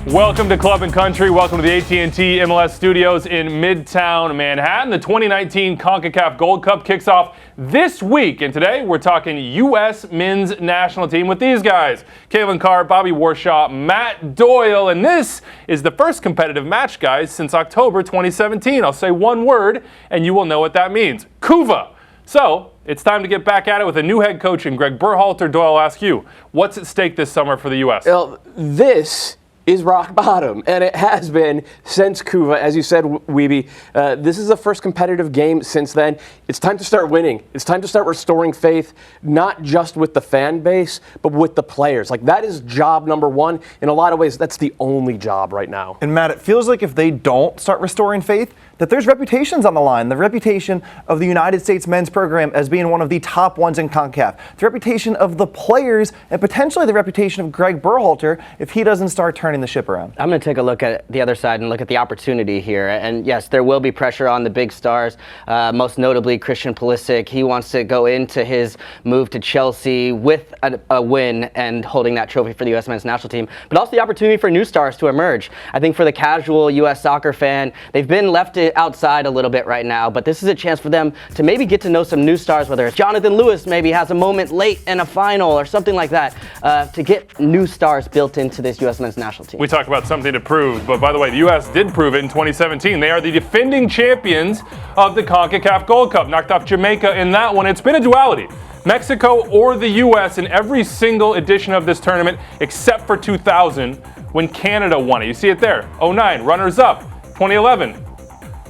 Welcome to Club and Country. Welcome to the AT&T MLS studios in Midtown Manhattan. The 2019 CONCACAF Gold Cup kicks off this week. And today we're talking U.S. men's national team with these guys. Calen Carr, Bobby Warshaw, Matt Doyle. And this is the first competitive match, guys, since October 2017. I'll say one word and you will know what that means. Cuva. So it's time to get back at it with a new head coach in Greg Berhalter. Doyle, I'll ask you, what's at stake this summer for the U.S.? Well, this is rock bottom, and it has been since Cuva. As you said, Wiebe, this is the first competitive game since then. It's time to start winning. It's time to start restoring faith, not just with the fan base, but with the players. Like, that is job number one. In a lot of ways, that's the only job right now. And Matt, it feels like if they don't start restoring faith, that there's reputations on the line. The reputation of the United States men's program as being one of the top ones in CONCACAF. The reputation of the players, and potentially the reputation of Greg Berhalter if he doesn't start turning the ship around. I'm going to take a look at the other side and look at the opportunity here. And yes, there will be pressure on the big stars, most notably Christian Pulisic. He wants to go into his move to Chelsea with a win and holding that trophy for the U.S. men's national team, but also the opportunity for new stars to emerge. I think for the casual U.S. soccer fan, they've been left outside a little bit right now, but this is a chance for them to maybe get to know some new stars, whether it's Jonathan Lewis maybe has a moment late in a final or something like that, to get new stars built into this U.S. men's national team. We talk about something to prove, but by the way, the U.S. did prove it in 2017. They are the defending champions of the CONCACAF Gold Cup. Knocked off Jamaica in that one. It's been a duality. Mexico or the U.S. in every single edition of this tournament, except for 2000, when Canada won it. You see it there. 09, runners-up. 2011,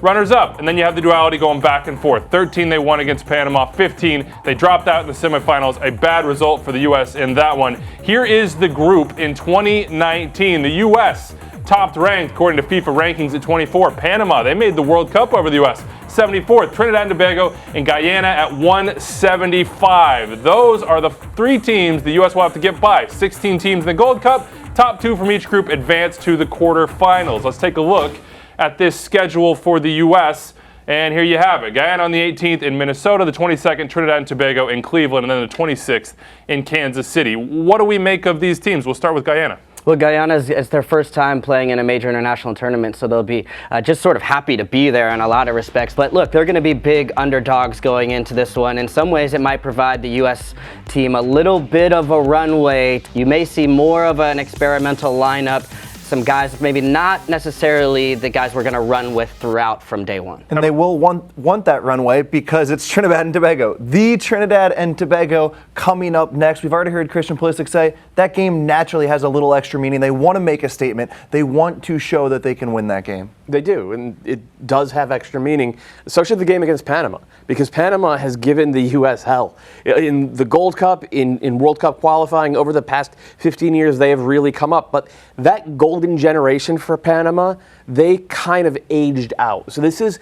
runners-up. And then you have the duality going back and forth. 13 they won against Panama. 15 they dropped out in the semifinals. A bad result for the U.S. in that one. Here is the group in 2019. The U.S. topped ranked according to FIFA rankings at 24. Panama, they made the World Cup over the U.S. 74th. Trinidad and Tobago and Guyana at 175. Those are the three teams the U.S. will have to get by. 16 teams in the Gold Cup. Top two from each group advance to the quarterfinals. Let's take a look at this schedule for the U.S., and here you have it. Guyana on the 18th in Minnesota, the 22nd, Trinidad and Tobago in Cleveland, and then the 26th in Kansas City. What do we make of these teams? We'll start with Guyana. Well, Guyana is their first time playing in a major international tournament, so they'll be just sort of happy to be there in a lot of respects. But look, they're going to be big underdogs going into this one. In some ways, it might provide the U.S. team a little bit of a runway. You may see more of an experimental lineup. Some guys, maybe not necessarily the guys we're going to run with throughout from day one. And they will want that runway because it's Trinidad and Tobago. The Trinidad and Tobago coming up next. We've already heard Christian Pulisic say that game naturally has a little extra meaning. They want to make a statement. They want to show that they can win that game. They do, and it does have extra meaning. So should the game against Panama, because Panama has given the U.S. hell. In the Gold Cup, in World Cup qualifying over the past 15 years, they have really come up. But that golden generation for Panama, they kind of aged out. So it's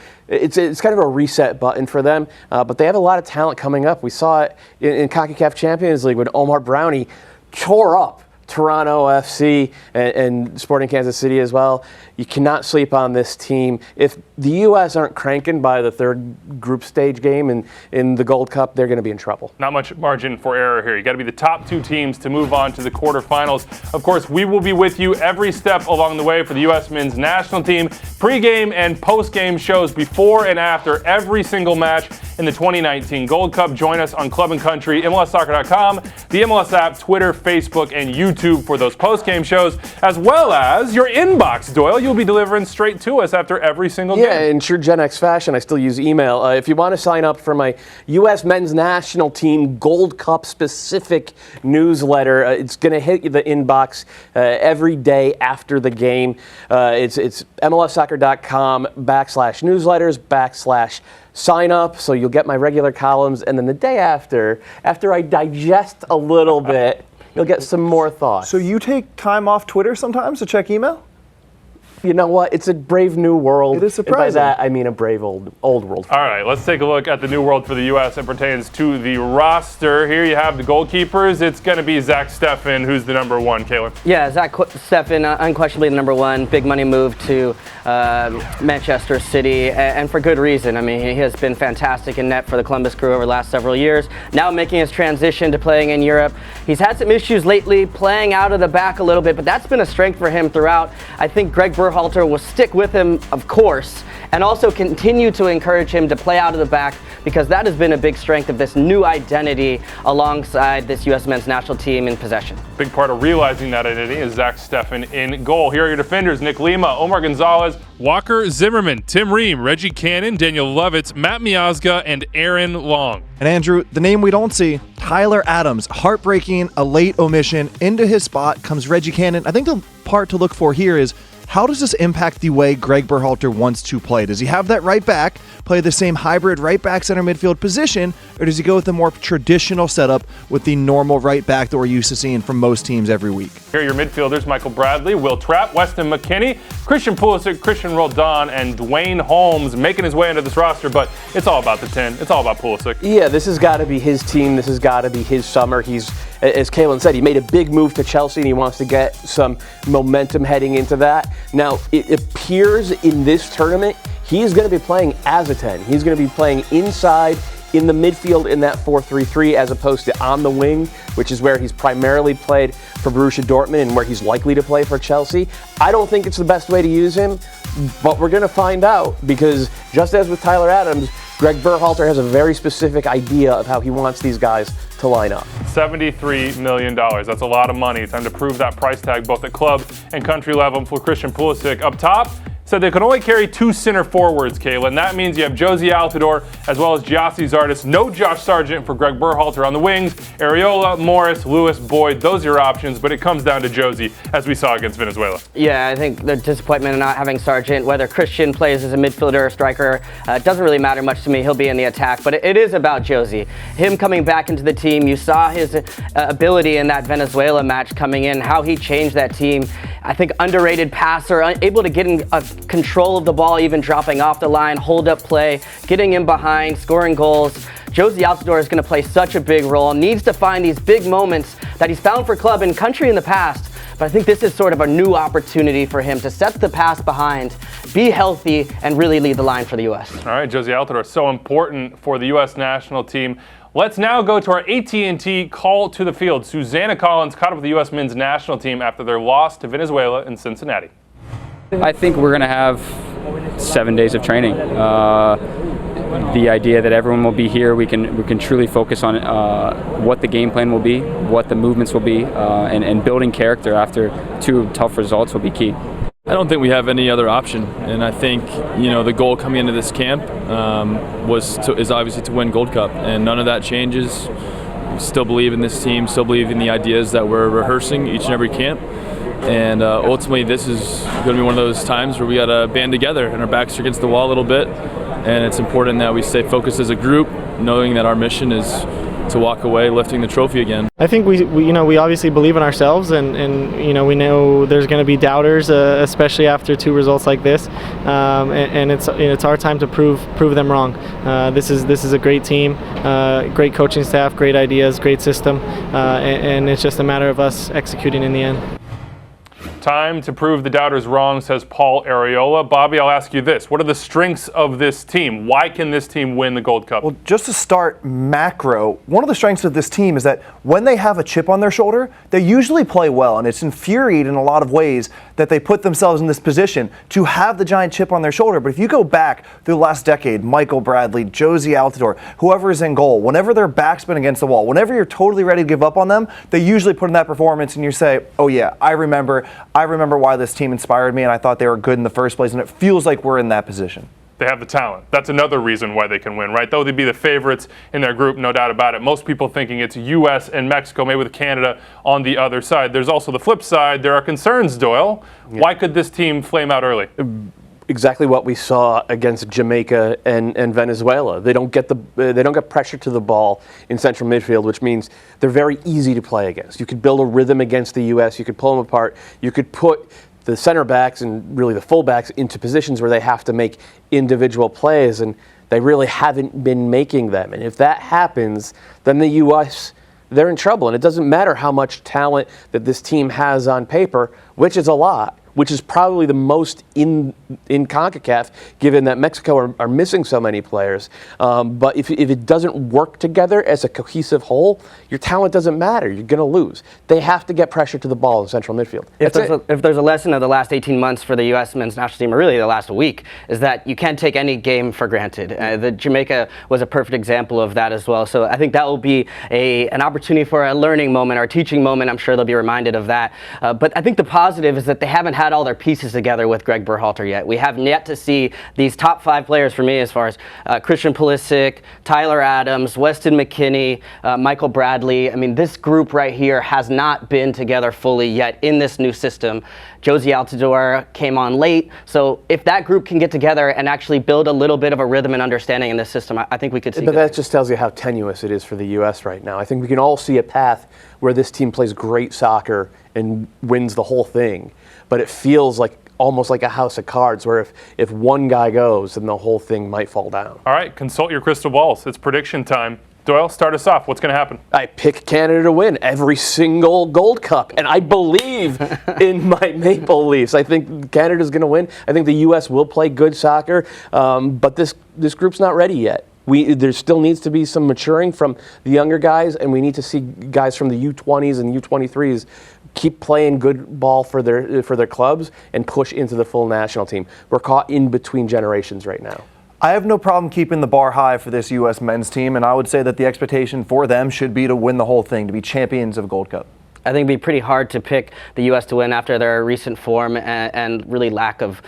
kind of a reset button for them. But they have a lot of talent coming up. We saw it in CONCACAF Champions League when Omar Brownie tore up Toronto FC and Sporting Kansas City as well. You cannot sleep on this team. If the U.S. aren't cranking by the third group stage game in the Gold Cup, they're going to be in trouble. Not much margin for error here. You got to be the top two teams to move on to the quarterfinals. Of course, we will be with you every step along the way for the U.S. men's national team. Pre-game and post-game shows before and after every single match in the 2019 Gold Cup. Join us on Club and Country, MLSsoccer.com, the MLS app, Twitter, Facebook, and YouTube for those post-game shows, as well as your inbox, Doyle. You'll be delivering straight to us after every single game. Yeah, in true Gen X fashion, I still use email. If you want to sign up for my U.S. men's national team Gold Cup specific newsletter, it's going to hit the inbox every day after the game. It's MLSsoccer.com/newsletters/sign up, so you'll get my regular columns, and then the day after I digest a little bit, you'll get some more thoughts. So you take time off Twitter sometimes to check email? You know what? It's a brave new world. It is surprising. And by that, I mean a brave old world. All right, let's take a look at the new world for the U.S. that pertains to the roster. Here you have the goalkeepers. It's going to be Zach Steffen, who's the number one, Calen. Yeah, Zach Steffen, unquestionably the number one. Big money move to Manchester City, and for good reason. I mean, he has been fantastic in net for the Columbus Crew over the last several years. Now making his transition to playing in Europe. He's had some issues lately, playing out of the back a little bit, but that's been a strength for him throughout. I think Greg Berhalter will stick with him, of course, and also continue to encourage him to play out of the back, because that has been a big strength of this new identity alongside this U.S. men's national team in possession. Big part of realizing that identity is Zach Steffen in goal. Here are your defenders: Nick Lima, Omar Gonzalez, Walker Zimmerman, Tim Ream, Reggie Cannon, Daniel Lovitz, Matt Miazga, and Aaron Long. And Andrew, the name we don't see, Tyler Adams, heartbreaking, a late omission. Into his spot comes Reggie Cannon. I think the part to look for here is, how does this impact the way Greg Berhalter wants to play? Does he have that right back play the same hybrid right back center midfield position, or does he go with a more traditional setup with the normal right back that we're used to seeing from most teams every week? Here are your midfielders: Michael Bradley, Will Trapp, Weston McKennie, Christian Pulisic, Christian Roldan, and Dwayne Holmes making his way into this roster, but it's all about the 10. It's all about Pulisic. Yeah, this has got to be his team. This has got to be his summer. He's, as Calen said, he made a big move to Chelsea, and he wants to get some momentum heading into that. Now, it appears in this tournament, he's going to be playing as a 10. He's going to be playing inside in the midfield in that 4-3-3 as opposed to on the wing, which is where he's primarily played for Borussia Dortmund and where he's likely to play for Chelsea. I don't think it's the best way to use him, but we're going to find out, because just as with Tyler Adams, Greg Berhalter has a very specific idea of how he wants these guys to line up. $73 million. That's a lot of money. Time to prove that price tag both at club and country level. For Christian Pulisic up top, said they could only carry two center forwards, Calen. That means you have Josie Altidore as well as Gyasi Zardes. No Josh Sargent for Greg Berhalter on the wings. Arriola, Morris, Lewis, Boyd, those are your options, but it comes down to Josie, as we saw against Venezuela. Yeah, I think the disappointment in not having Sargent, whether Christian plays as a midfielder or striker, doesn't really matter much to me. He'll be in the attack, but it is about Josie. Him coming back into the team, you saw his ability in that Venezuela match coming in, how he changed that team. I think underrated passer, able to get in control of the ball, even dropping off the line, hold up play, getting in behind, scoring goals. Josie Altidore is going to play such a big role, needs to find these big moments that he's found for club and country in the past. But I think this is sort of a new opportunity for him to set the past behind, be healthy, and really lead the line for the U.S. All right, Josie Altidore, so important for the U.S. national team. Let's now go to our AT&T call to the field. Susanna Collins caught up with the U.S. men's national team after their loss to Venezuela in Cincinnati. I think we're going to have 7 days of training. The idea that everyone will be here, we can truly focus on what the game plan will be, what the movements will be, and building character after two tough results will be key. I don't think we have any other option, and I think the goal coming into this camp is obviously to win Gold Cup, and none of that changes. We still believe in this team, still believe in the ideas that we're rehearsing each and every camp, and ultimately this is going to be one of those times where we got to band together and our backs are against the wall a little bit, and it's important that we stay focused as a group, knowing that our mission is to walk away lifting the trophy again. I think we obviously believe in ourselves, and we know there's going to be doubters, especially after two results like this, and it's our time to prove them wrong. This is a great team, great coaching staff, great ideas, great system, and it's just a matter of us executing in the end. Time to prove the doubters wrong, says Paul Arriola. Bobby, I'll ask you this. What are the strengths of this team? Why can this team win the Gold Cup? Well, just to start macro, one of the strengths of this team is that when they have a chip on their shoulder, they usually play well, and it's infuriating in a lot of ways that they put themselves in this position to have the giant chip on their shoulder. But if you go back through the last decade, Michael Bradley, Josie Altidore, whoever is in goal, whenever their back's been against the wall, whenever you're totally ready to give up on them, they usually put in that performance and you say, oh yeah, I remember why this team inspired me, and I thought they were good in the first place, and it feels like we're in that position. They have the talent. That's another reason why they can win, right? Though they'd be the favorites in their group, no doubt about it. Most people thinking it's U.S. and Mexico, maybe with Canada on the other side. There's also the flip side. There are concerns, Doyle. Yeah. Why could this team flame out early? Exactly what we saw against Jamaica and Venezuela. They don't get pressure to the ball in central midfield, which means they're very easy to play against. You could build a rhythm against the U.S. You could pull them apart. You could put the center backs and really the fullbacks into positions where they have to make individual plays, and they really haven't been making them. And if that happens, then the U.S., they're in trouble. And it doesn't matter how much talent that this team has on paper, which is a lot, which is probably the most in CONCACAF, given that Mexico are missing so many players. But if it doesn't work together as a cohesive whole, your talent doesn't matter. You're going to lose. They have to get pressure to the ball in central midfield. If there's a lesson of the last 18 months for the U.S. men's national team, or really the last week, is that you can't take any game for granted. The Jamaica was a perfect example of that as well. So I think that will be an opportunity for a learning moment or a teaching moment. I'm sure they'll be reminded of that. But I think the positive is that they haven't had all their pieces together with Greg Berhalter yet. We have yet to see these top 5 players for me, as far as Christian Pulisic, Tyler Adams, Weston McKennie, Michael Bradley. I mean, this group right here has not been together fully yet in this new system. Josie Altidore came on late. So if that group can get together and actually build a little bit of a rhythm and understanding in this system, I think we could see. But that just tells you how tenuous it is for the U.S. right now. I think we can all see a path where this team plays great soccer and wins the whole thing. But it feels like almost like a house of cards where if one guy goes, then the whole thing might fall down. All right, consult your crystal balls. It's prediction time. Doyle, start us off. What's going to happen? I pick Canada to win every single Gold Cup, and I believe in my Maple Leafs. I think Canada's going to win. I think the U.S. will play good soccer, but this group's not ready yet. There still needs to be some maturing from the younger guys, and we need to see guys from the U20s and U23s keep playing good ball for their clubs and push into the full national team. We're caught in between generations right now. I have no problem keeping the bar high for this U.S. men's team, and I would say that the expectation for them should be to win the whole thing, to be champions of Gold Cup. I think it'd be pretty hard to pick the U.S. to win after their recent form and really lack of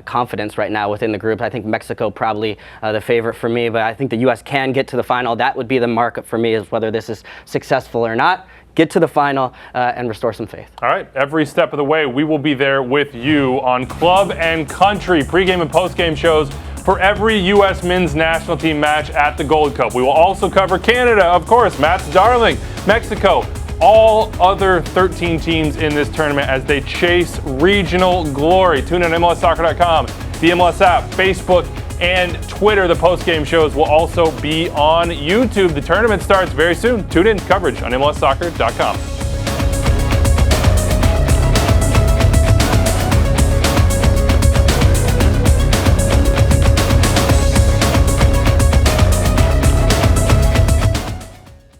confidence right now within the group. I think Mexico probably the favorite for me, but I think the U.S. can get to the final. That would be the mark for me, is whether this is successful or not. Get to the final and restore some faith. All right, every step of the way, we will be there with you on Club and Country pregame and postgame shows for every U.S. men's national team match at the Gold Cup. We will also cover Canada, of course, Matt's darling, Mexico, all other 13 teams in this tournament as they chase regional glory. Tune in on MLSsoccer.com, the MLS app, Facebook, and Twitter. The post-game shows will also be on YouTube. The tournament starts very soon. Tune in coverage on MLSsoccer.com.